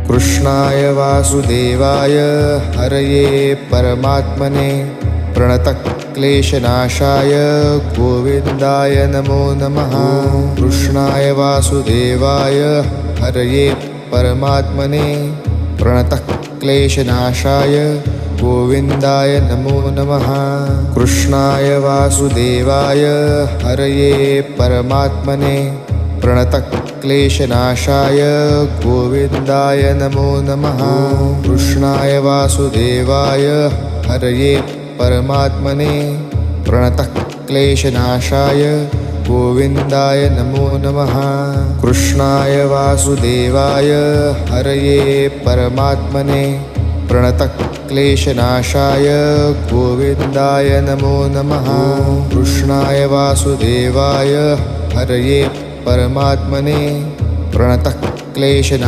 कृष्णाय वासुदेवाय हरये परमात्मने प्रणतक्लेशनाशाय गोविन्दाय नमो नमः। कृष्णाय वासुदेवाय हरये परमात्मने प्रणतक्लेशनाशाय गोविन्दाय नमो नमः। कृष्णाय वासुदेवाय हरये परमात्मने प्रणतक्लेशनाशाय गोविन्दाय नमो नमः। कृष्णाय वासुदेवाय हरये परमात्मने प्रणतक्लेशनाशाय गोविन्दाय नमो नमः। कृष्णाय वासुदेवाय हरये परमात्मने प्रणतक्लेशनाशाय गोविन्दाय नमो नमः। कृष्णाय वासुदेवाय हरये परमात्मने प्रणतक्लेशनाशाय